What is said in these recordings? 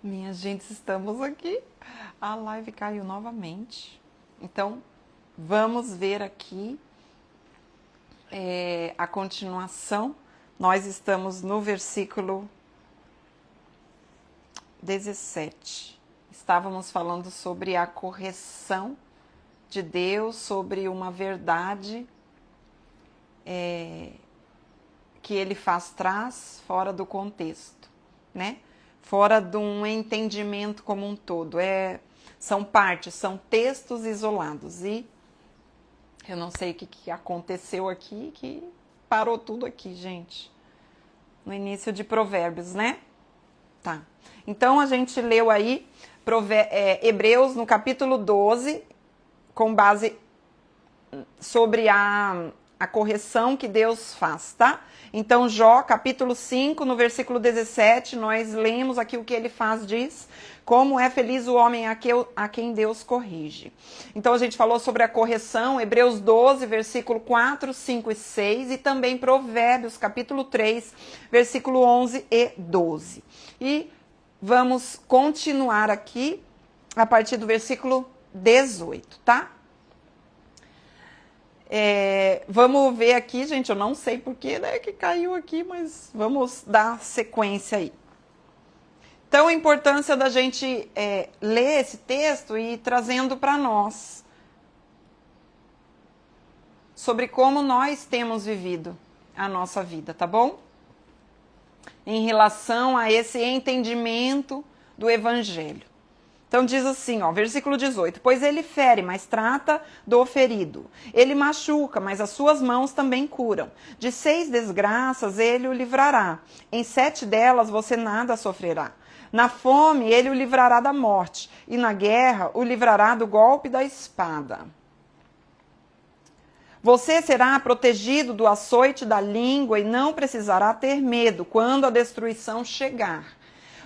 Minha gente, estamos aqui. A live caiu novamente. Então, vamos ver aqui a continuação. Nós estamos no versículo 17. Estávamos falando sobre a correção de Deus, sobre uma verdade que ele traz fora do contexto, né? Fora de um entendimento como um todo. São partes, são textos isolados. E eu não sei o que aconteceu aqui, que parou tudo aqui, gente. No início de Provérbios, né? Tá. Então, a gente leu aí Hebreus no capítulo 12, com base sobre a correção que Deus faz, tá? Então, Jó, capítulo 5, no versículo 17, nós lemos aqui o que ele faz, diz: como é feliz o homem a quem Deus corrige. Então, a gente falou sobre a correção, Hebreus 12, versículo 4, 5 e 6, e também Provérbios, capítulo 3, versículo 11 e 12. E vamos continuar aqui a partir do versículo 18, tá? Vamos ver aqui, gente, eu não sei porquê, né, que caiu aqui, mas vamos dar sequência aí. Então, a importância da gente ler esse texto e ir trazendo para nós sobre como nós temos vivido a nossa vida, tá bom? Em relação a esse entendimento do Evangelho. Então diz assim, ó, versículo 18, pois ele fere, mas trata do ferido. Ele machuca, mas as suas mãos também curam. De 6 desgraças ele o livrará. Em 7 delas você nada sofrerá. Na fome ele o livrará da morte, e na guerra o livrará do golpe da espada. Você será protegido do açoite da língua e não precisará ter medo quando a destruição chegar.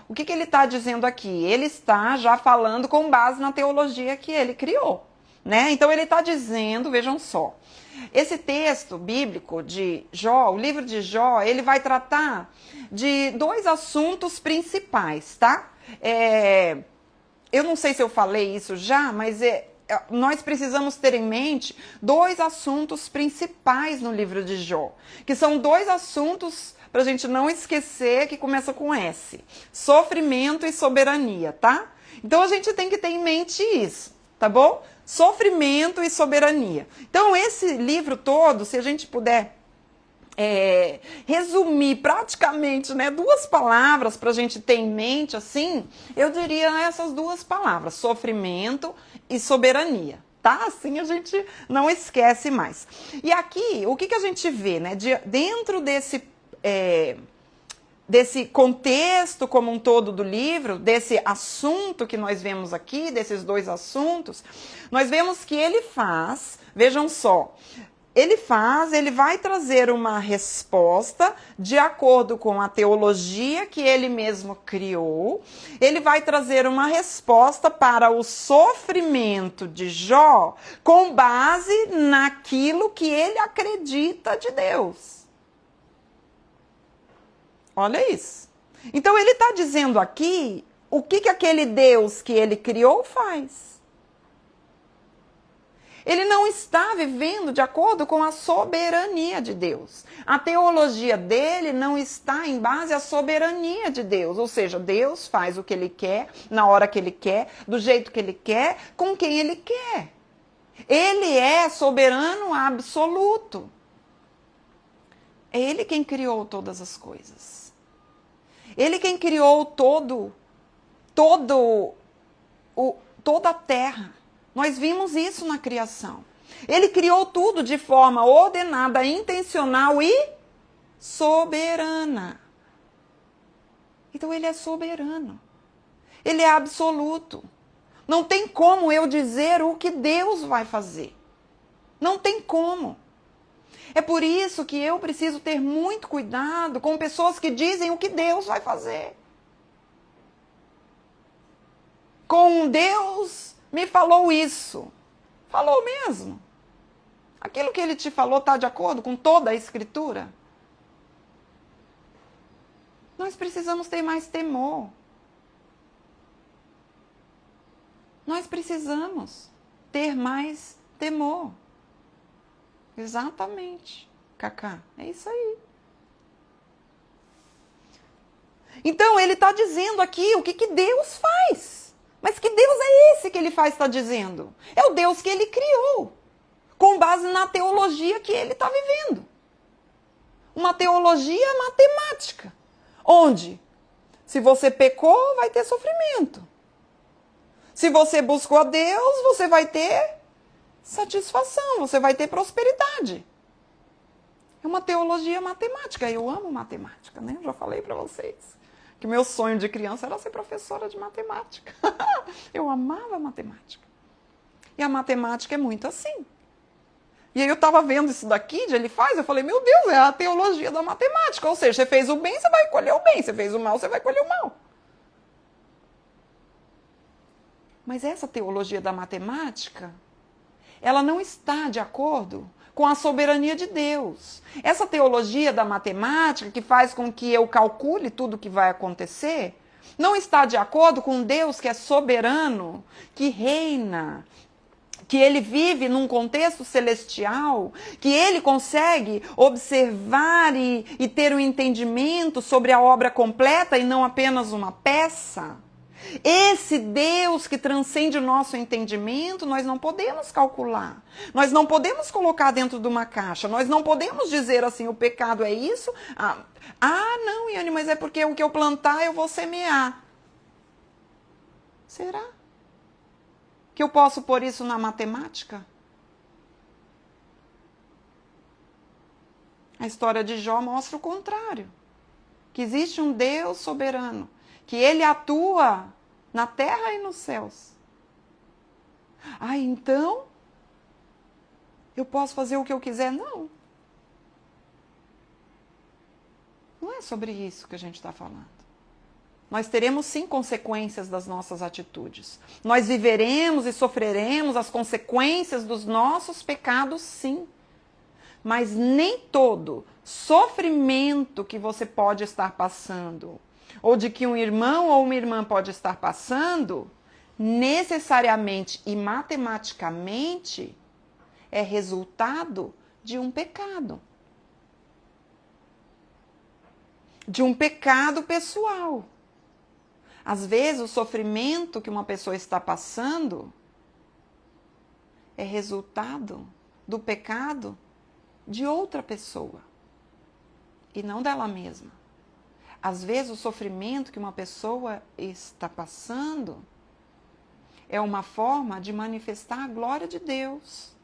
O que ele está dizendo aqui? Ele está já falando com base na teologia que ele criou, né? Então ele está dizendo, vejam só, esse texto bíblico de Jó, o livro de Jó, ele vai tratar de 2 assuntos principais, tá? Eu não sei se eu falei isso já, mas nós precisamos ter em mente 2 assuntos principais no livro de Jó, que são 2 assuntos para a gente não esquecer, que começa com S. Sofrimento e soberania, tá? Então, a gente tem que ter em mente isso, tá bom? Sofrimento e soberania. Então, esse livro todo, se a gente puder resumir praticamente, né, 2 palavras para a gente ter em mente, assim, eu diria essas 2 palavras, sofrimento e soberania. Tá? Assim a gente não esquece mais. E aqui, o que a gente vê, né? Dentro desse contexto como um todo do livro, desse assunto que nós vemos aqui, desses 2 assuntos, nós vemos que ele faz, vejam só, ele vai trazer uma resposta de acordo com a teologia que ele mesmo criou, ele vai trazer uma resposta para o sofrimento de Jó com base naquilo que ele acredita de Deus. Olha isso. Então ele está dizendo aqui o que aquele Deus que ele criou faz. Ele não está vivendo de acordo com a soberania de Deus. A teologia dele não está em base à soberania de Deus. Ou seja, Deus faz o que ele quer, na hora que ele quer, do jeito que ele quer, com quem ele quer. Ele é soberano absoluto. É ele quem criou todas as coisas. Ele quem criou toda a terra. Nós vimos isso na criação. Ele criou tudo de forma ordenada, intencional e soberana. Então ele é soberano. Ele é absoluto. Não tem como eu dizer o que Deus vai fazer. Não tem como. É por isso que eu preciso ter muito cuidado com pessoas que dizem o que Deus vai fazer. Com Deus me falou isso. Falou mesmo. Aquilo que ele te falou está de acordo com toda a Escritura? Nós precisamos ter mais temor. Nós precisamos ter mais temor. Exatamente, Cacá. É isso aí. Então, ele está dizendo aqui o que Deus faz. Mas que Deus é esse que ele faz, está dizendo? É o Deus que ele criou, com base na teologia que ele está vivendo. Uma teologia matemática, onde, se você pecou, vai ter sofrimento. Se você buscou a Deus, você vai ter satisfação, você vai ter prosperidade. É uma teologia matemática. Eu amo matemática, né? Eu já falei para vocês que meu sonho de criança era ser professora de matemática. Eu amava matemática. E a matemática é muito assim. E aí eu estava vendo isso daqui, de ele faz, eu falei, meu Deus, é a teologia da matemática. Ou seja, você fez o bem, você vai colher o bem. Você fez o mal, você vai colher o mal. Mas essa teologia da matemática, ela não está de acordo com a soberania de Deus. Essa teologia da matemática, que faz com que eu calcule tudo o que vai acontecer, não está de acordo com Deus que é soberano, que reina, que ele vive num contexto celestial, que ele consegue observar e ter um entendimento sobre a obra completa e não apenas uma peça. Esse Deus que transcende o nosso entendimento, nós não podemos calcular. Nós não podemos colocar dentro de uma caixa. Nós não podemos dizer assim, o pecado é isso. Não, Iane, mas é porque o que eu plantar eu vou semear. Será que eu posso pôr isso na matemática? A história de Jó mostra o contrário. Que existe um Deus soberano, que ele atua na terra e nos céus. Então eu posso fazer o que eu quiser? Não. Não é sobre isso que a gente está falando. Nós teremos sim consequências das nossas atitudes. Nós viveremos e sofreremos as consequências dos nossos pecados, sim. Mas nem todo sofrimento que você pode estar passando, ou de que um irmão ou uma irmã pode estar passando, necessariamente e matematicamente é resultado de um pecado. De um pecado pessoal. Às vezes, o sofrimento que uma pessoa está passando é resultado do pecado de outra pessoa e não dela mesma. Às vezes, o sofrimento que uma pessoa está passando é uma forma de manifestar a glória de Deus.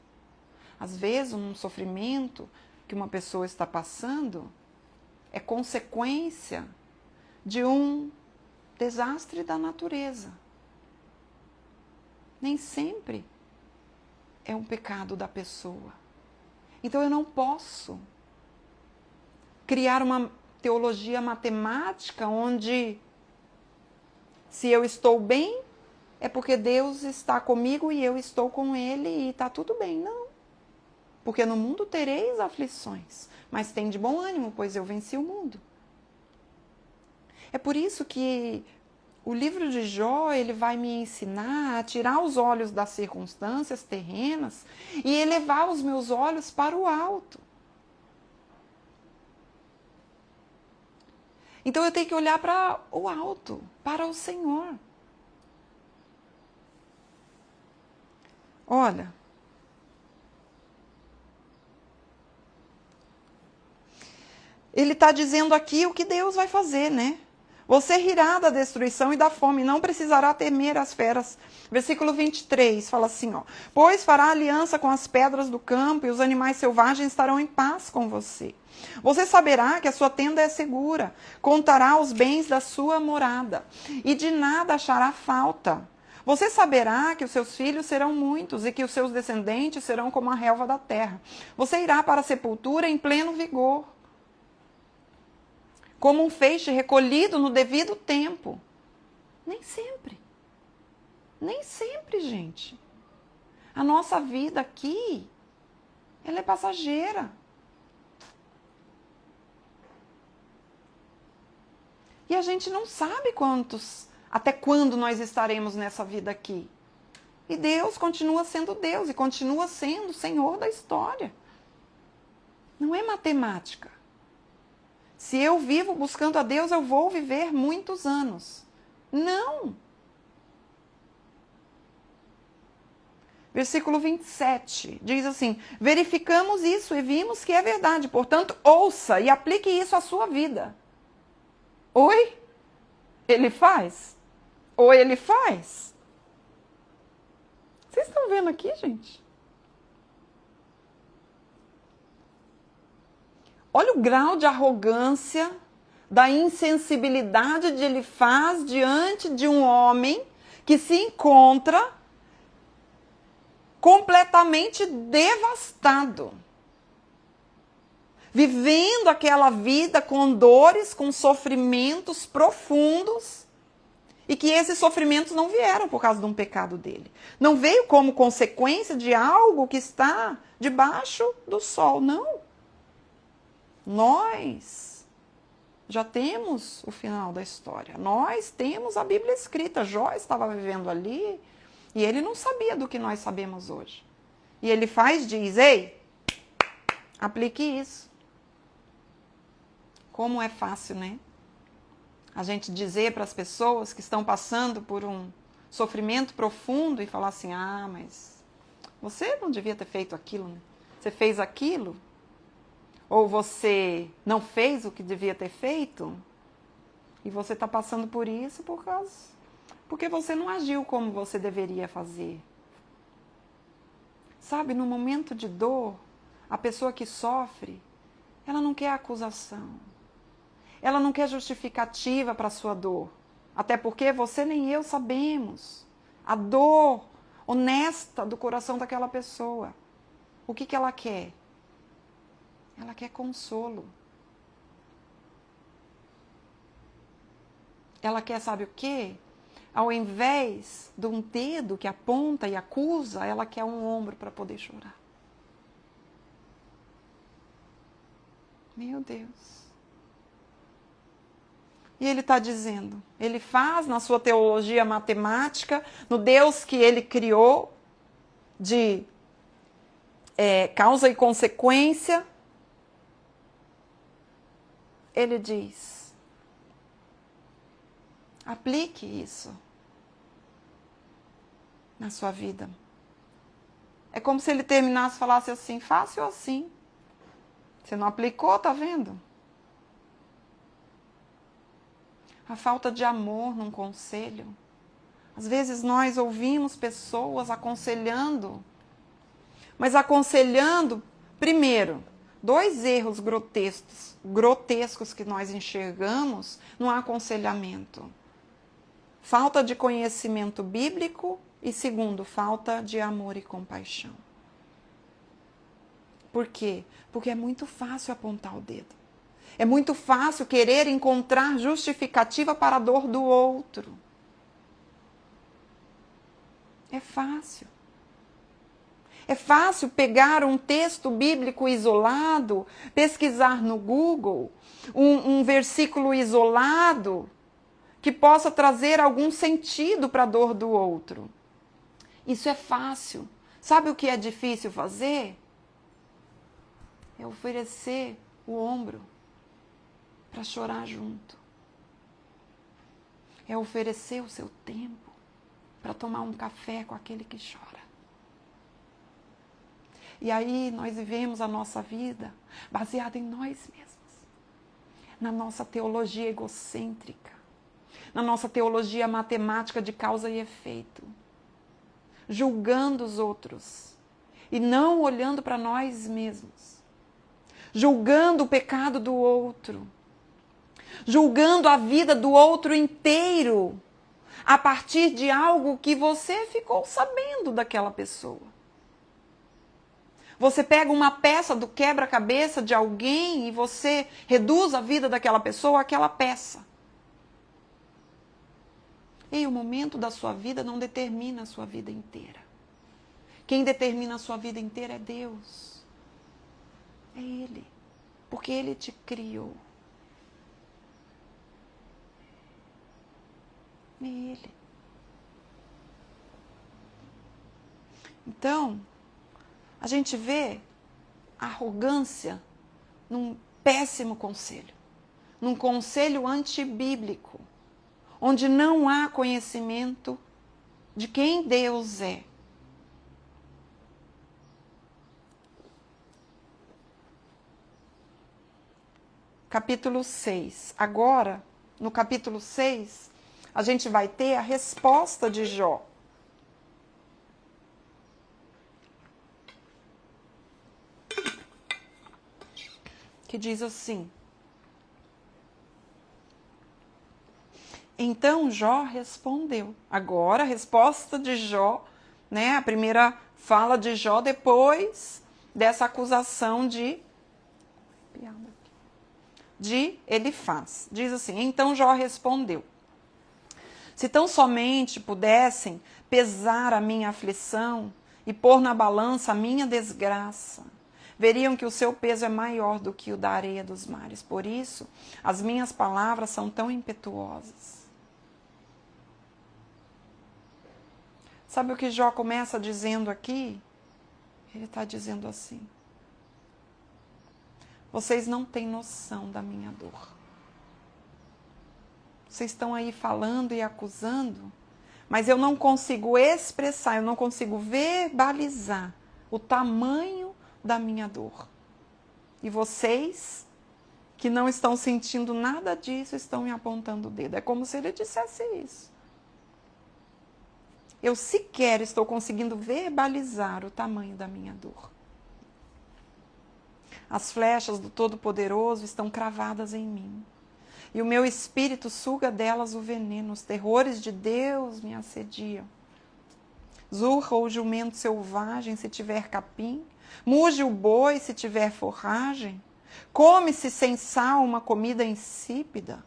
Às vezes, um sofrimento que uma pessoa está passando é consequência de um desastre da natureza. Nem sempre é um pecado da pessoa. Então, eu não posso criar uma teologia matemática onde, se eu estou bem, é porque Deus está comigo e eu estou com Ele e está tudo bem. Não. Porque no mundo tereis aflições, mas tem de bom ânimo, pois eu venci o mundo. É por isso que o livro de Jó, ele vai me ensinar a tirar os olhos das circunstâncias terrenas e elevar os meus olhos para o alto. Então eu tenho que olhar para o alto, para o Senhor. Olha, ele está dizendo aqui o que Deus vai fazer, né? Você rirá da destruição e da fome, não precisará temer as feras. Versículo 23 fala assim, pois fará aliança com as pedras do campo e os animais selvagens estarão em paz com você. Você saberá que a sua tenda é segura, contará os bens da sua morada e de nada achará falta. Você saberá que os seus filhos serão muitos e que os seus descendentes serão como a relva da terra. Você irá para a sepultura em pleno vigor, como um feixe recolhido no devido tempo. Nem sempre. Nem sempre, gente. A nossa vida aqui, ela é passageira. E a gente não sabe até quando nós estaremos nessa vida aqui. E Deus continua sendo Deus e continua sendo o Senhor da história. Não é matemática. Se eu vivo buscando a Deus, eu vou viver muitos anos. Não. Versículo 27 diz assim: verificamos isso e vimos que é verdade. Portanto, ouça e aplique isso à sua vida. Oi? Ele faz? Oi, ele faz? Vocês estão vendo aqui, gente? Olha o grau de arrogância, da insensibilidade que ele faz diante de um homem que se encontra completamente devastado. Vivendo aquela vida com dores, com sofrimentos profundos, e que esses sofrimentos não vieram por causa de um pecado dele. Não veio como consequência de algo que está debaixo do sol, não. Nós já temos o final da história. Nós temos a Bíblia escrita. Jó estava vivendo ali e ele não sabia do que nós sabemos hoje. E ele diz, ei, aplique isso. Como é fácil, né? A gente dizer para as pessoas que estão passando por um sofrimento profundo e falar assim, mas você não devia ter feito aquilo, né? Você fez aquilo? Ou você não fez o que devia ter feito? E você está passando por isso porque você não agiu como você deveria fazer. Sabe, no momento de dor, a pessoa que sofre, ela não quer acusação. Ela não quer justificativa para a sua dor. Até porque você nem eu sabemos a dor honesta do coração daquela pessoa. O que ela quer? Ela quer consolo. Ela quer, sabe o quê? Ao invés de um dedo que aponta e acusa, ela quer um ombro para poder chorar. Meu Deus. E ele está dizendo, ele faz na sua teologia matemática, no Deus que ele criou, de causa e consequência, ele diz, aplique isso na sua vida. É como se ele terminasse e falasse assim, fácil assim. Você não aplicou, tá vendo? A falta de amor num conselho. Às vezes nós ouvimos pessoas aconselhando, mas aconselhando, primeiro, 2 erros grotescos que nós enxergamos no aconselhamento. Falta de conhecimento bíblico e, segundo, falta de amor e compaixão. Por quê? Porque é muito fácil apontar o dedo. É muito fácil querer encontrar justificativa para a dor do outro. É fácil. É fácil pegar um texto bíblico isolado, pesquisar no Google um versículo isolado que possa trazer algum sentido para a dor do outro. Isso é fácil. Sabe o que é difícil fazer? É oferecer o ombro para chorar junto. É oferecer o seu tempo para tomar um café com aquele que chora. E aí nós vivemos a nossa vida baseada em nós mesmos, na nossa teologia egocêntrica, na nossa teologia matemática de causa e efeito, julgando os outros e não olhando para nós mesmos, julgando o pecado do outro, julgando a vida do outro inteiro a partir de algo que você ficou sabendo daquela pessoa. Você pega uma peça do quebra-cabeça de alguém e você reduz a vida daquela pessoa àquela peça. E o momento da sua vida não determina a sua vida inteira. Quem determina a sua vida inteira é Deus. É Ele. Porque Ele te criou. É Ele. Então, a gente vê a arrogância num péssimo conselho, num conselho antibíblico, onde não há conhecimento de quem Deus é. Capítulo 6. Agora, no capítulo 6, a gente vai ter a resposta de Jó. Que diz assim: então Jó respondeu. Agora a resposta de Jó, né? A primeira fala de Jó depois dessa acusação de Elifaz. Diz assim: então Jó respondeu: se tão somente pudessem pesar a minha aflição e pôr na balança a minha desgraça, veriam que o seu peso é maior do que o da areia dos mares. Por isso, as minhas palavras são tão impetuosas. Sabe o que Jó começa dizendo aqui? Ele está dizendo assim: vocês não têm noção da minha dor. Vocês estão aí falando e acusando, mas eu não consigo expressar, eu não consigo verbalizar o tamanho da minha dor. E vocês, que não estão sentindo nada disso, estão me apontando o dedo. É como se ele dissesse isso. Eu sequer estou conseguindo verbalizar o tamanho da minha dor. As flechas do Todo-Poderoso estão cravadas em mim. E o meu espírito suga delas o veneno. Os terrores de Deus me assediam. Zurra o jumento selvagem se tiver capim. Muge o boi se tiver forragem. Come-se sem sal uma comida insípida.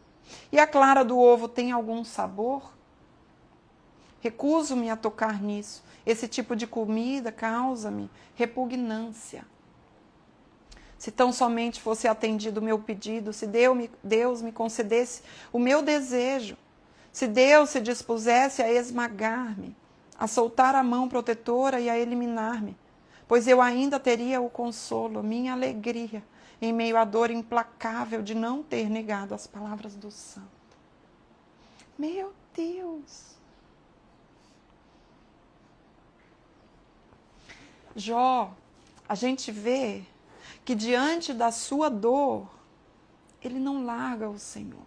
E a clara do ovo tem algum sabor? Recuso-me a tocar nisso. Esse tipo de comida causa-me repugnância. Se tão somente fosse atendido o meu pedido, se Deus me concedesse o meu desejo, se Deus se dispusesse a esmagar-me, a soltar a mão protetora e a eliminar-me, pois eu ainda teria o consolo, minha alegria, em meio à dor implacável de não ter negado as palavras do Santo. Meu Deus! Jó, a gente vê que diante da sua dor, ele não larga o Senhor.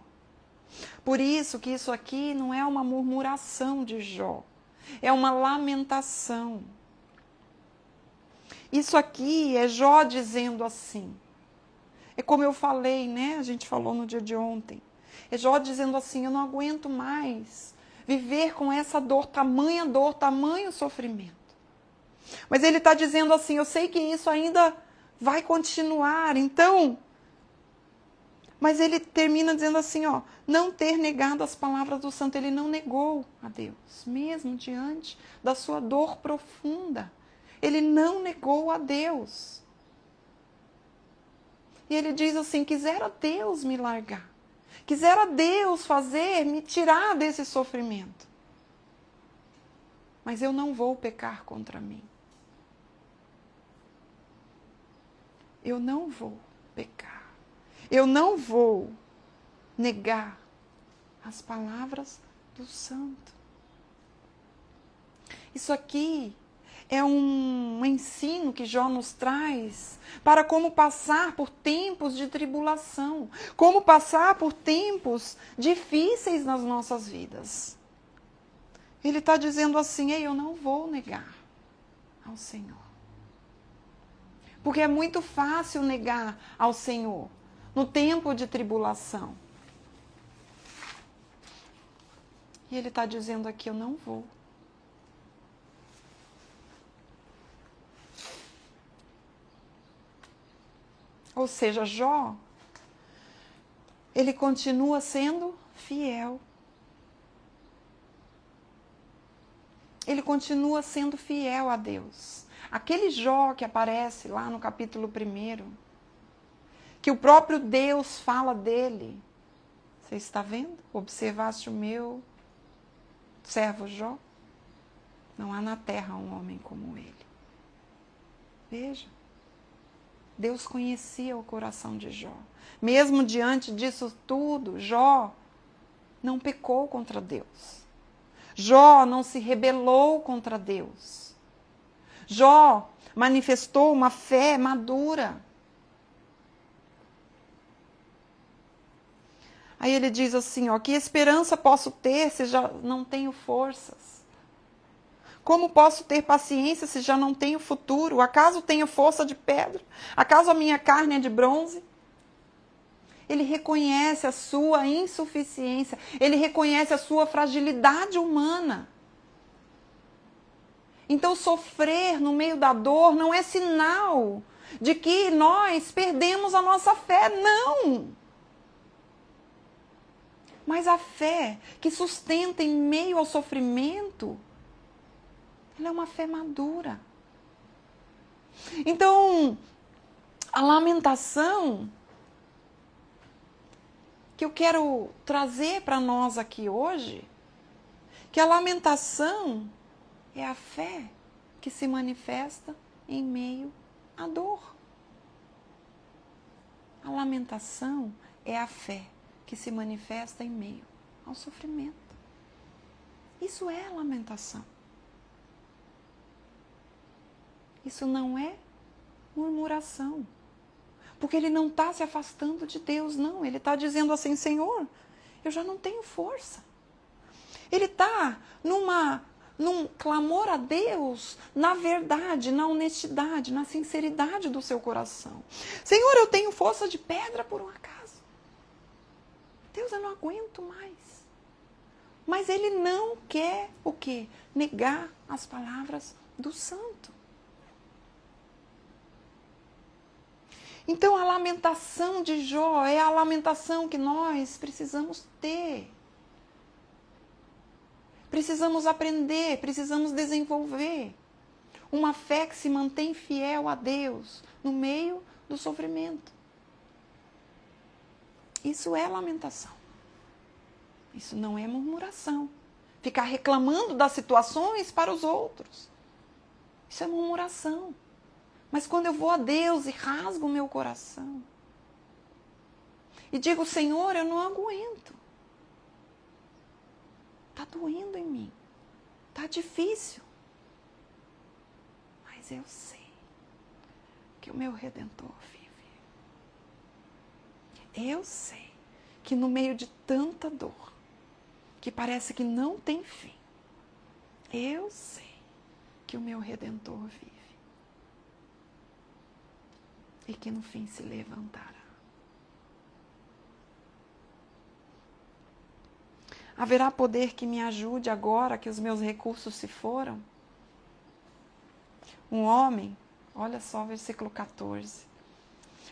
Por isso que isso aqui não é uma murmuração de Jó, é uma lamentação. Isso aqui é Jó dizendo assim, é como eu falei, né? A gente falou no dia de ontem. É Jó dizendo assim, eu não aguento mais viver com essa dor, tamanho sofrimento. Mas ele está dizendo assim, eu sei que isso ainda vai continuar, então. Mas ele termina dizendo assim, ó, não ter negado as palavras do santo. Ele não negou a Deus, mesmo diante da sua dor profunda. Ele não negou a Deus. E ele diz assim, quisera Deus me largar. Quisera Deus me tirar desse sofrimento. Mas eu não vou pecar contra mim. Eu não vou pecar. Eu não vou negar as palavras do santo. Isso aqui é um ensino que Jó nos traz para como passar por tempos de tribulação, como passar por tempos difíceis nas nossas vidas. Ele está dizendo assim, ei, eu não vou negar ao Senhor. Porque é muito fácil negar ao Senhor no tempo de tribulação. E ele está dizendo aqui, eu não vou. Ou seja, Jó, ele continua sendo fiel. Ele continua sendo fiel a Deus. Aquele Jó que aparece lá no capítulo 1, que o próprio Deus fala dele. Você está vendo? Observaste o meu servo Jó? Não há na terra um homem como ele. Veja, Deus conhecia o coração de Jó. Mesmo diante disso tudo, Jó não pecou contra Deus. Jó não se rebelou contra Deus. Jó manifestou uma fé madura. Aí ele diz assim, ó, que esperança posso ter se já não tenho forças? Como posso ter paciência se já não tenho futuro? Acaso tenho força de pedra? Acaso a minha carne é de bronze? Ele reconhece a sua insuficiência. Ele reconhece a sua fragilidade humana. Então, sofrer no meio da dor não é sinal de que nós perdemos a nossa fé, não. Mas a fé que sustenta em meio ao sofrimento, ela é uma fé madura. Então, a lamentação que eu quero trazer para nós aqui hoje, que a lamentação é a fé que se manifesta em meio à dor. A lamentação é a fé que se manifesta em meio ao sofrimento. Isso é lamentação. Isso não é murmuração. Porque ele não está se afastando de Deus, não. Ele está dizendo assim, Senhor, eu já não tenho força. Ele está num clamor a Deus, na verdade, na honestidade, na sinceridade do seu coração. Senhor, eu tenho força de pedra por um acaso. Deus, eu não aguento mais. Mas ele não quer o quê? Negar as palavras do santo. Então a lamentação de Jó é a lamentação que nós precisamos ter. Precisamos aprender, precisamos desenvolver uma fé que se mantém fiel a Deus no meio do sofrimento. Isso é lamentação. Isso não é murmuração. Ficar reclamando das situações para os outros. Isso é murmuração. Mas quando eu vou a Deus e rasgo o meu coração e digo, Senhor, eu não aguento. Está doendo em mim. Está difícil. Mas eu sei que o meu Redentor vive. Eu sei que no meio de tanta dor, que parece que não tem fim, eu sei que o meu Redentor vive. E que no fim se levantará. Haverá poder que me ajude agora que os meus recursos se foram? Um homem, olha só, versículo 14.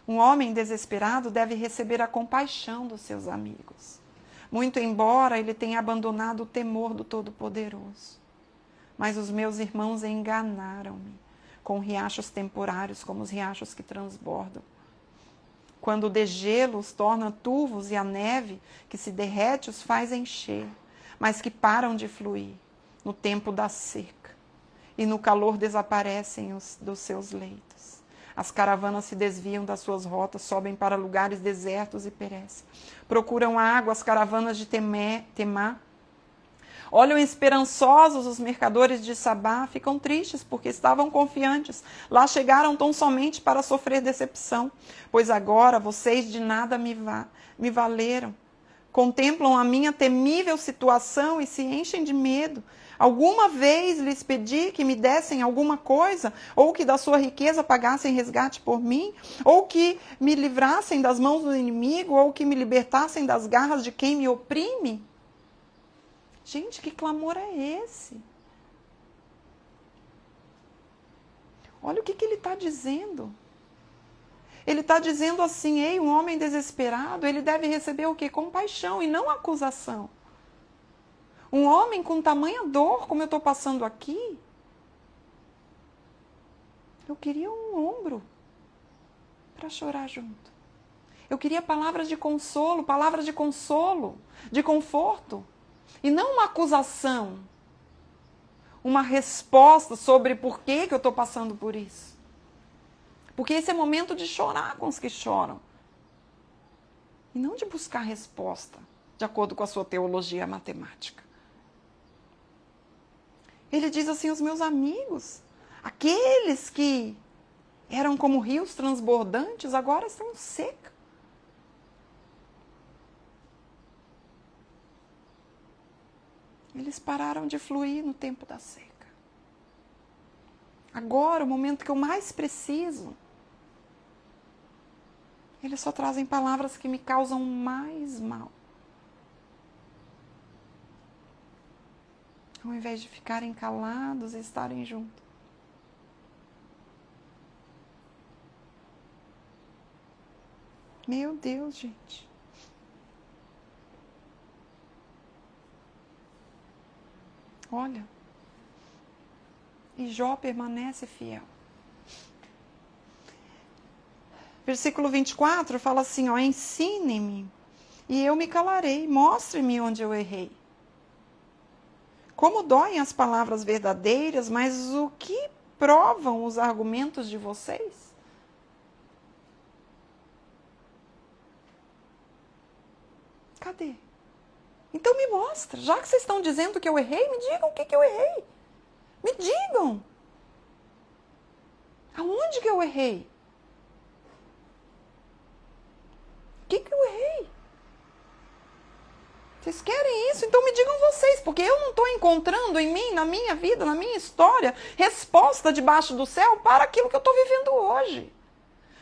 Um homem desesperado deve receber a compaixão dos seus amigos, muito embora ele tenha abandonado o temor do Todo-Poderoso. Mas os meus irmãos enganaram-me com riachos temporários, como os riachos que transbordam. Quando o degelo os torna turvos e a neve que se derrete os faz encher, mas que param de fluir no tempo da seca, e no calor desaparecem dos seus leitos. As caravanas se desviam das suas rotas, sobem para lugares desertos e perecem. Procuram água as caravanas de Temá. Olham esperançosos os mercadores de Sabá, ficam tristes porque estavam confiantes. Lá chegaram tão somente para sofrer decepção, pois agora vocês de nada me valeram. Contemplam a minha temível situação e se enchem de medo. Alguma vez lhes pedi que me dessem alguma coisa, ou que da sua riqueza pagassem resgate por mim, ou que me livrassem das mãos do inimigo, ou que me libertassem das garras de quem me oprime? Gente, que clamor é esse? Olha o que ele está dizendo. Ele está dizendo assim, ei, um homem desesperado, ele deve receber o quê? Compaixão e não acusação. Um homem com tamanha dor, como eu estou passando aqui, eu queria um ombro para chorar junto. Eu queria palavras de consolo, de conforto. E não uma acusação, uma resposta sobre por que eu estou passando por isso. Porque esse é momento de chorar com os que choram. E não de buscar resposta, de acordo com a sua teologia matemática. Ele diz assim, os meus amigos, aqueles que eram como rios transbordantes, agora estão secos. Eles pararam de fluir no tempo da seca. Agora, o momento que eu mais preciso, eles só trazem palavras que me causam mais mal. Ao invés de ficarem calados e estarem juntos. Meu Deus, gente. Olha. E Jó permanece fiel. Versículo 24 fala assim, ó, ensine-me e eu me calarei, mostre-me onde eu errei. Como doem as palavras verdadeiras, mas o que provam os argumentos de vocês? Cadê? Então me mostra, já que vocês estão dizendo que eu errei, me digam o que eu errei. Me digam. Aonde que eu errei? O que eu errei? Vocês querem isso? Então me digam vocês, porque eu não estou encontrando em mim, na minha vida, na minha história, resposta debaixo do céu para aquilo que eu estou vivendo hoje.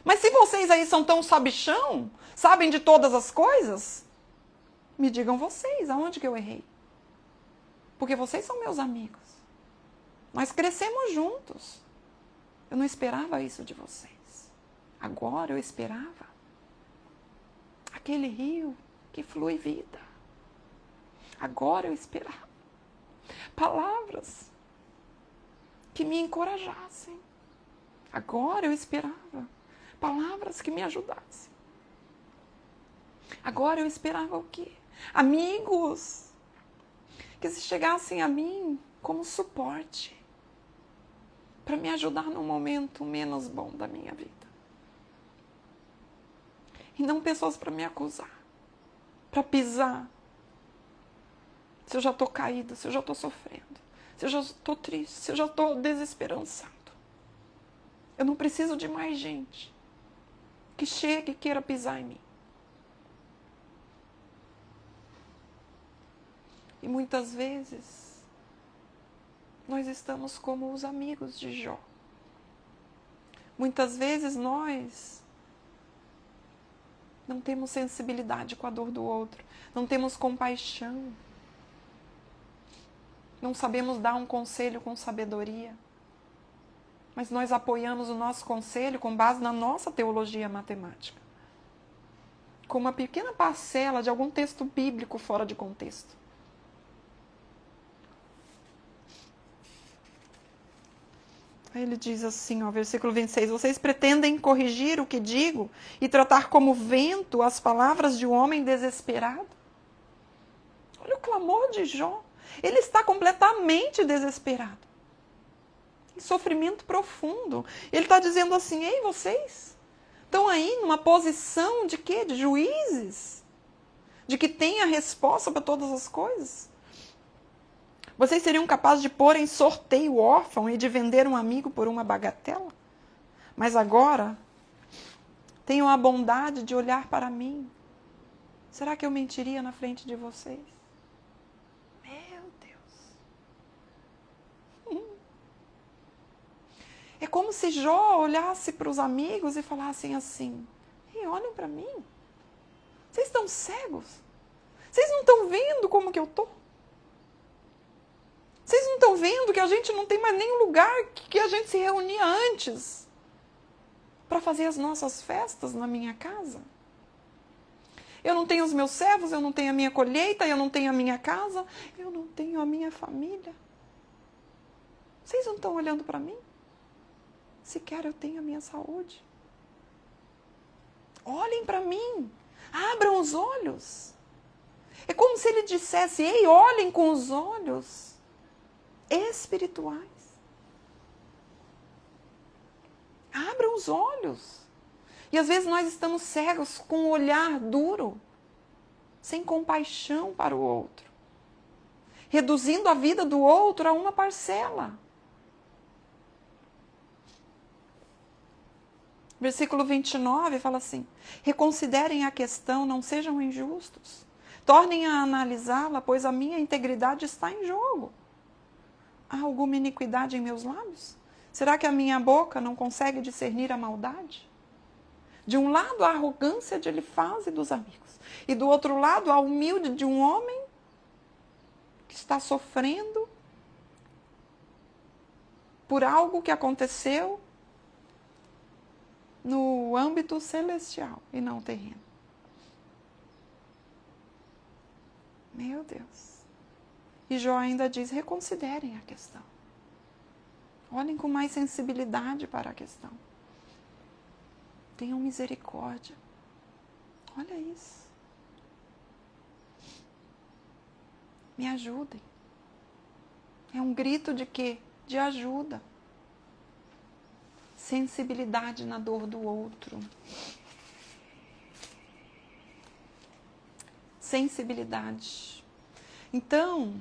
Mas se vocês aí são tão sabichão, sabem de todas as coisas, me digam vocês, aonde que eu errei? Porque vocês são meus amigos. Nós crescemos juntos. Eu não esperava isso de vocês. Agora eu esperava aquele rio que flui vida. Agora eu esperava palavras que me encorajassem. Agora eu esperava palavras que me ajudassem. Agora eu esperava o quê? Amigos que se chegassem a mim como suporte para me ajudar num momento menos bom da minha vida. E não pessoas para me acusar, para pisar. Se eu já estou caída, se eu já estou sofrendo, se eu já estou triste, se eu já estou desesperançado. Eu não preciso de mais gente que chegue e queira pisar em mim. E muitas vezes, nós estamos como os amigos de Jó. Muitas vezes nós não temos sensibilidade com a dor do outro, não temos compaixão, não sabemos dar um conselho com sabedoria, mas nós apoiamos o nosso conselho com base na nossa teologia matemática, com uma pequena parcela de algum texto bíblico fora de contexto. Aí ele diz assim, ó, versículo 26, vocês pretendem corrigir o que digo e tratar como vento as palavras de um homem desesperado? Olha o clamor de Jó. Ele está completamente desesperado. Em sofrimento profundo. Ele está dizendo assim, ei, vocês estão aí numa posição de quê? De juízes? De que tem a resposta para todas as coisas? Vocês seriam capazes de pôr em sorteio órfão e de vender um amigo por uma bagatela? Mas agora, tenham a bondade de olhar para mim. Será que eu mentiria na frente de vocês? Meu Deus. É como se Jó olhasse para os amigos e falassem assim, ei, olhem para mim. Vocês estão cegos? Vocês não estão vendo como que eu estou? Vocês não estão vendo que a gente não tem mais nenhum lugar que a gente se reunia antes para fazer as nossas festas na minha casa? Eu não tenho os meus servos, eu não tenho a minha colheita, eu não tenho a minha casa, eu não tenho a minha família. Vocês não estão olhando para mim? Sequer eu tenho a minha saúde. Olhem para mim, abram os olhos. É como se ele dissesse, ei, olhem com os olhos espirituais. Abram os olhos. E às vezes nós estamos cegos com um olhar duro, sem compaixão para o outro, reduzindo a vida do outro a uma parcela. Versículo 29 fala assim: reconsiderem a questão, não sejam injustos. Tornem a analisá-la, pois a minha integridade está em jogo. Há alguma iniquidade em meus lábios? Será que a minha boca não consegue discernir a maldade? De um lado, a arrogância de Elifaz e dos amigos. E do outro lado, a humilde de um homem que está sofrendo por algo que aconteceu no âmbito celestial e não terreno. Meu Deus. E Jó ainda diz: reconsiderem a questão. Olhem com mais sensibilidade para a questão. Tenham misericórdia. Olha isso. Me ajudem. É um grito de quê? De ajuda. Sensibilidade na dor do outro. Sensibilidade. Então,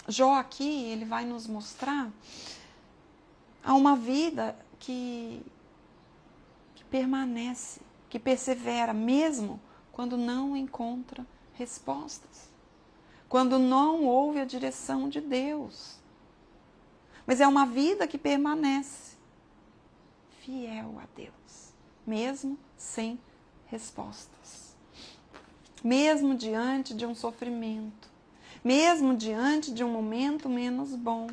Jó aqui, ele vai nos mostrar a uma vida que permanece, que persevera, mesmo quando não encontra respostas, quando não ouve a direção de Deus. Mas é uma vida que permanece fiel a Deus, mesmo sem respostas, mesmo diante de um sofrimento, mesmo diante de um momento menos bom.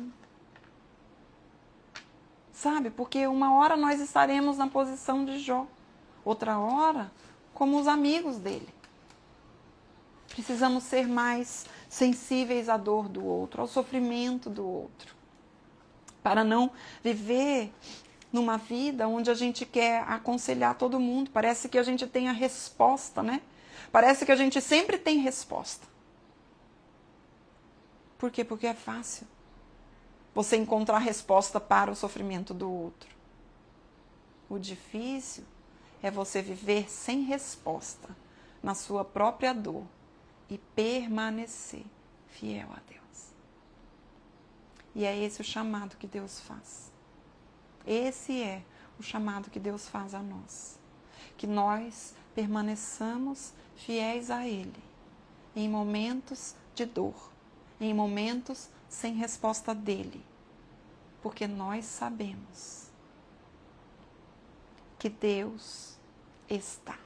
Sabe, porque uma hora nós estaremos na posição de Jó, outra hora como os amigos dele. Precisamos ser mais sensíveis à dor do outro, ao sofrimento do outro, para não viver numa vida onde a gente quer aconselhar todo mundo. Parece que a gente tem a resposta, né? Parece que a gente sempre tem resposta. Por quê? Porque é fácil você encontrar resposta para o sofrimento do outro. O difícil é você viver sem resposta na sua própria dor e permanecer fiel a Deus. E é esse o chamado que Deus faz. Esse é o chamado que Deus faz a nós. Que nós permaneçamos fiéis a Ele em momentos de dor, em momentos sem resposta dele. Porque nós sabemos que Deus está.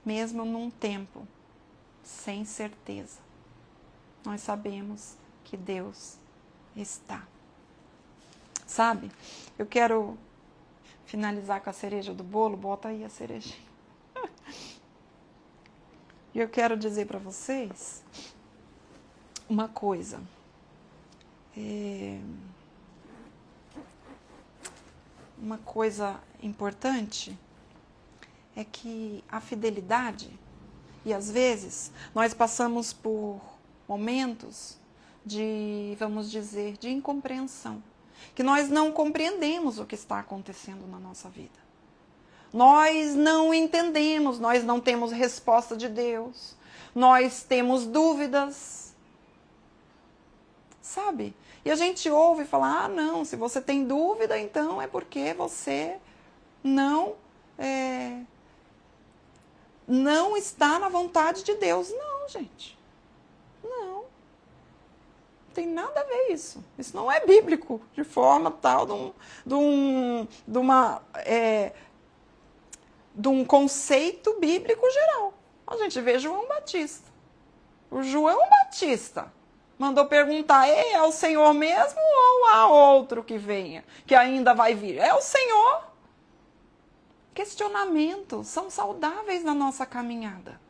Mesmo num tempo sem certeza, nós sabemos que Deus está. Sabe, eu quero finalizar com a cereja do bolo. Bota aí a cerejinha. E eu quero dizer para vocês uma coisa. Uma coisa importante é que a fidelidade, e às vezes nós passamos por momentos de, vamos dizer, de incompreensão, que nós não compreendemos o que está acontecendo na nossa vida. Nós não entendemos, nós não temos resposta de Deus, nós temos dúvidas, sabe? E a gente ouve falar: ah, não, se você tem dúvida, então é porque você não está na vontade de Deus. Não, gente, não tem nada a ver isso. Isso não é bíblico, de forma tal, de um conceito bíblico geral. A gente vê João Batista. O João Batista mandou perguntar: é o Senhor mesmo ou há outro que venha, que ainda vai vir? É o Senhor. Questionamentos são saudáveis na nossa caminhada.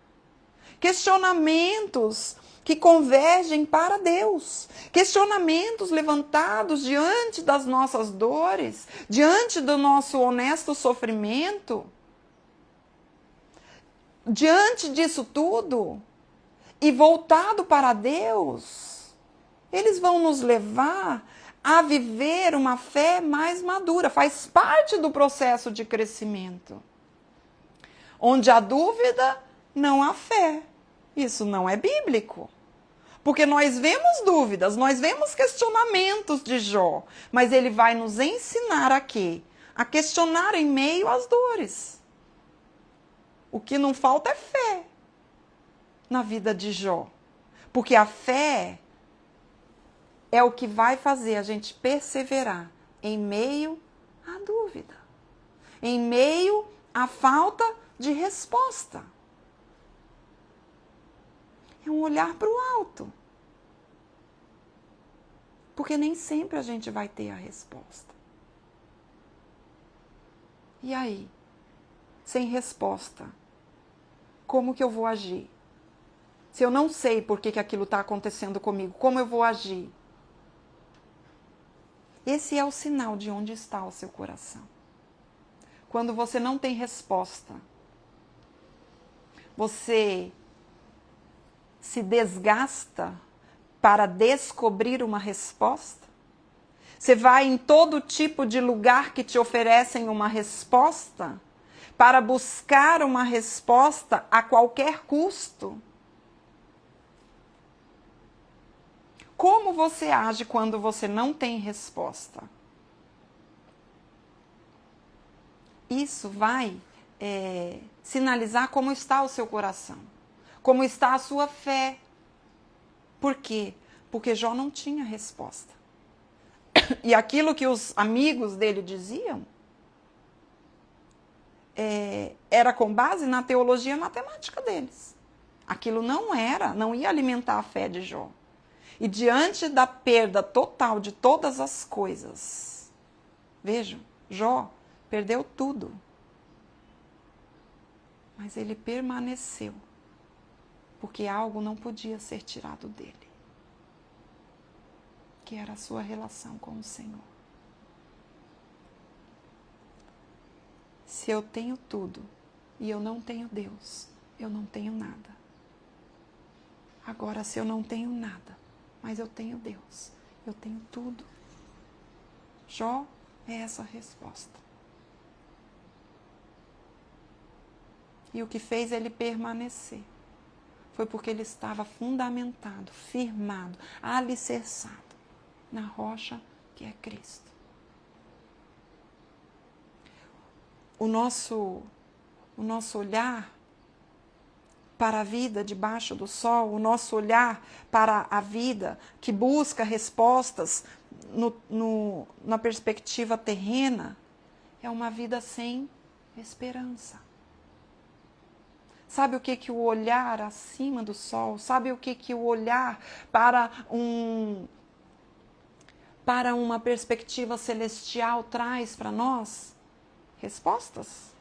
Questionamentos que convergem para Deus. Questionamentos levantados diante das nossas dores, diante do nosso honesto sofrimento. Diante disso tudo, e voltado para Deus, eles vão nos levar a viver uma fé mais madura. Faz parte do processo de crescimento. Onde há dúvida, não há fé. Isso não é bíblico. Porque nós vemos dúvidas, nós vemos questionamentos de Jó, mas ele vai nos ensinar a quê? A questionar em meio às dores. O que não falta é fé na vida de Jó. Porque a fé é o que vai fazer a gente perseverar em meio à dúvida, em meio à falta de resposta. É um olhar para o alto. Porque nem sempre a gente vai ter a resposta. E aí? Sem resposta, como que eu vou agir? Se eu não sei por que aquilo está acontecendo comigo, como eu vou agir? Esse é o sinal de onde está o seu coração. Quando você não tem resposta, você se desgasta para descobrir uma resposta? Você vai em todo tipo de lugar que te oferecem uma resposta para buscar uma resposta a qualquer custo? Como você age quando você não tem resposta? Isso vai sinalizar como está o seu coração, como está a sua fé. Por quê? Porque Jó não tinha resposta. E aquilo que os amigos dele diziam era com base na teologia matemática deles. Aquilo não ia alimentar a fé de Jó. E diante da perda total de todas as coisas, vejam, Jó perdeu tudo. Mas ele permaneceu, porque algo não podia ser tirado dele, que era a sua relação com o Senhor. Se eu tenho tudo e eu não tenho Deus, eu não tenho nada. Agora, se eu não tenho nada, mas eu tenho Deus, eu tenho tudo. Jó é essa resposta. E o que fez ele permanecer foi porque ele estava fundamentado, firmado, alicerçado na rocha que é Cristo. O nosso olhar para a vida debaixo do sol, o nosso olhar para a vida que busca respostas na perspectiva terrena, é uma vida sem esperança. Sabe o que o olhar acima do sol, sabe o que o olhar para uma perspectiva celestial traz para nós? Respostas?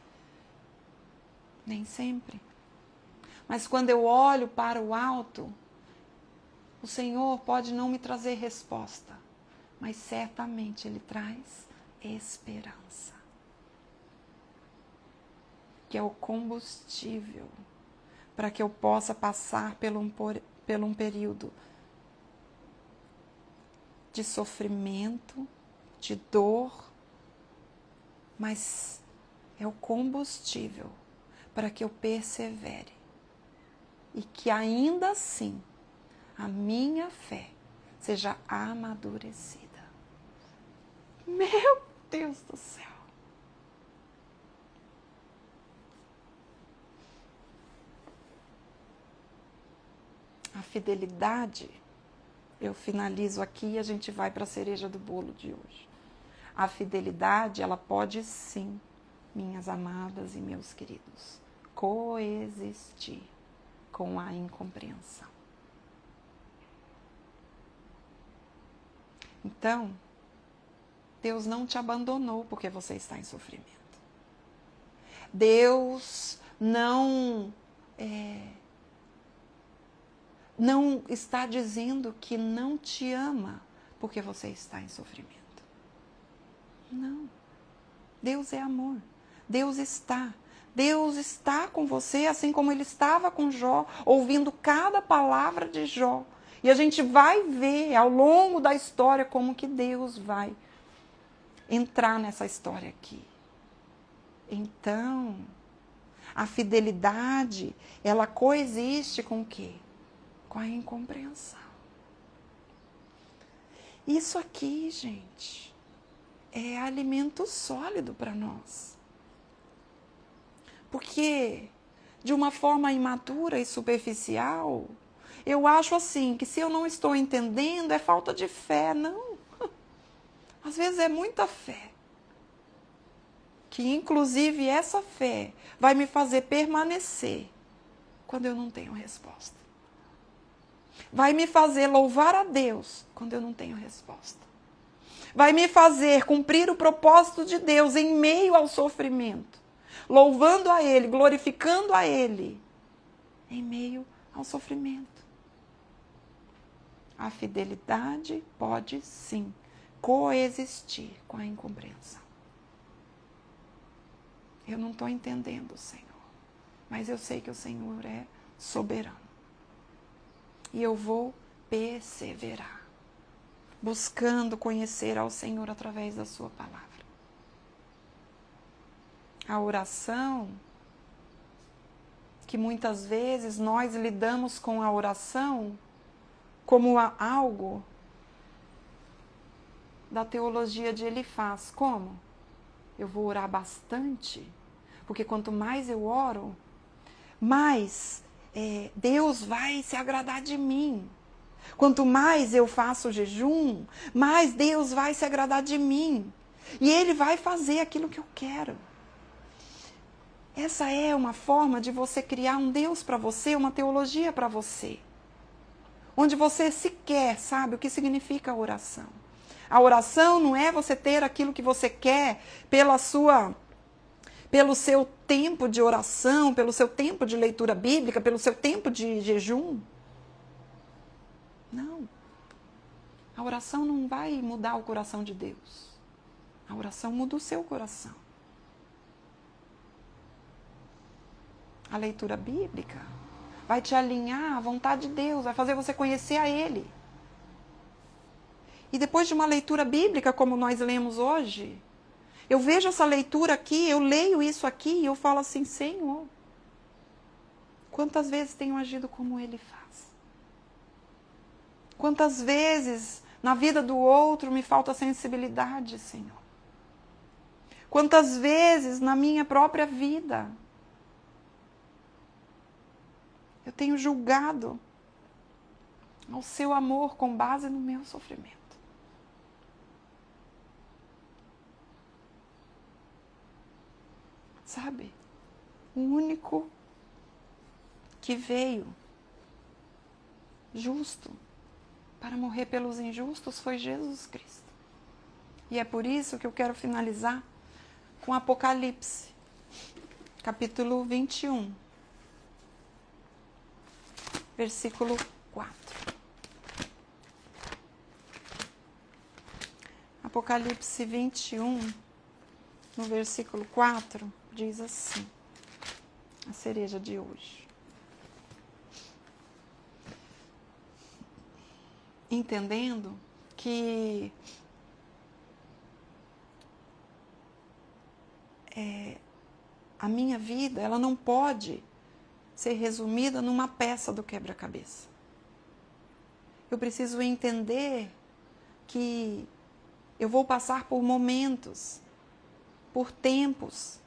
Nem sempre. Mas quando eu olho para o alto, o Senhor pode não me trazer resposta, mas certamente Ele traz esperança, que é o combustível para que eu possa passar por um período de sofrimento, de dor, mas é o combustível para que eu persevere e que ainda assim a minha fé seja amadurecida. Meu Deus do céu! A fidelidade, eu finalizo aqui e a gente vai para a cereja do bolo de hoje. A fidelidade, ela pode sim, minhas amadas e meus queridos, coexistir com a incompreensão. Então, Deus não te abandonou porque você está em sofrimento. Deus não está dizendo que não te ama porque você está em sofrimento. Não. Deus é amor. Deus está. Deus está com você, assim como Ele estava com Jó, ouvindo cada palavra de Jó. E a gente vai ver ao longo da história como que Deus vai entrar nessa história aqui. Então, a fidelidade, ela coexiste com o quê? Com a incompreensão. Isso aqui, gente, é alimento sólido para nós. Porque, de uma forma imatura e superficial, eu acho assim, que se eu não estou entendendo, é falta de fé. Não. Às vezes é muita fé. Que, inclusive, essa fé vai me fazer permanecer quando eu não tenho resposta. Vai me fazer louvar a Deus quando eu não tenho resposta. Vai me fazer cumprir o propósito de Deus em meio ao sofrimento. Louvando a Ele, glorificando a Ele, em meio ao sofrimento. A fidelidade pode, sim, coexistir com a incompreensão. Eu não estou entendendo o Senhor, mas eu sei que o Senhor é soberano. E eu vou perseverar, buscando conhecer ao Senhor através da sua palavra. A oração, que muitas vezes nós lidamos com a oração como algo da teologia de Elifaz. Como? Eu vou orar bastante, porque quanto mais eu oro, mais Deus vai se agradar de mim. Quanto mais eu faço jejum, mais Deus vai se agradar de mim. E Ele vai fazer aquilo que eu quero. Essa é uma forma de você criar um Deus para você, uma teologia para você. Onde você sequer sabe o que significa a oração. A oração não é você ter aquilo que você quer pelo seu tempo de oração, pelo seu tempo de leitura bíblica, pelo seu tempo de jejum. Não. A oração não vai mudar o coração de Deus. A oração muda o seu coração. A leitura bíblica vai te alinhar à vontade de Deus, vai fazer você conhecer a Ele. E depois de uma leitura bíblica, como nós lemos hoje, eu vejo essa leitura aqui, eu leio isso aqui e eu falo assim, Senhor, quantas vezes tenho agido como Ele faz? Quantas vezes na vida do outro me falta sensibilidade, Senhor? Quantas vezes na minha própria vida eu tenho julgado ao seu amor com base no meu sofrimento. Sabe? O único que veio justo para morrer pelos injustos foi Jesus Cristo. E é por isso que eu quero finalizar com Apocalipse, capítulo 21. Versículo 4. Apocalipse 21, no versículo 4, diz assim, a cereja de hoje. Entendendo que a minha vida, ela não pode ser resumida numa peça do quebra-cabeça. Eu preciso entender que eu vou passar por momentos, por tempos,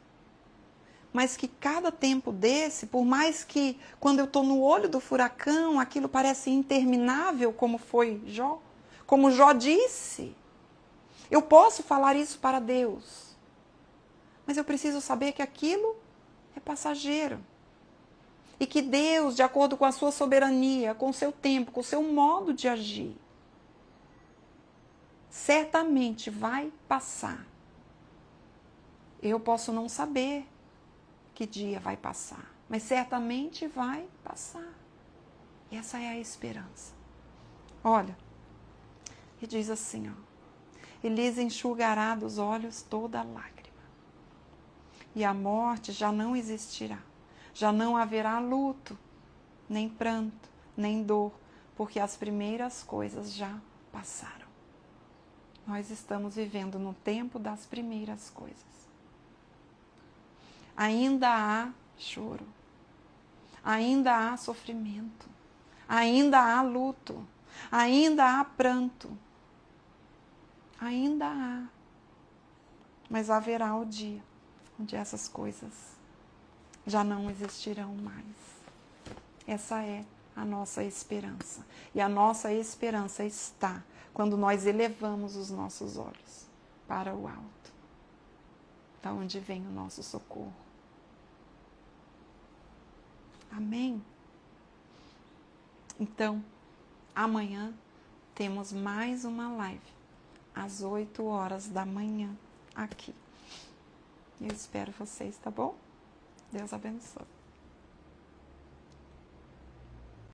mas que cada tempo desse, por mais que quando eu estou no olho do furacão, aquilo parece interminável, como foi Jó, como Jó disse, eu posso falar isso para Deus, mas eu preciso saber que aquilo é passageiro. E que Deus, de acordo com a sua soberania, com o seu tempo, com o seu modo de agir, certamente vai passar. Eu posso não saber que dia vai passar, mas certamente vai passar. E essa é a esperança. Olha, e diz assim, ó, e lhes enxugará dos olhos toda lágrima. e a morte já não existirá. Já não haverá luto, nem pranto, nem dor, porque as primeiras coisas já passaram. Nós estamos vivendo no tempo das primeiras coisas. Ainda há choro, ainda há sofrimento, ainda há luto, ainda há pranto, ainda há. Mas haverá o dia onde essas coisas já não existirão mais. Essa é a nossa esperança. E a nossa esperança está quando nós elevamos os nossos olhos para o alto, da onde vem o nosso socorro. Amém? Então, amanhã temos mais uma live, às 8 horas da manhã, aqui. Eu espero vocês, tá bom? Deus abençoe.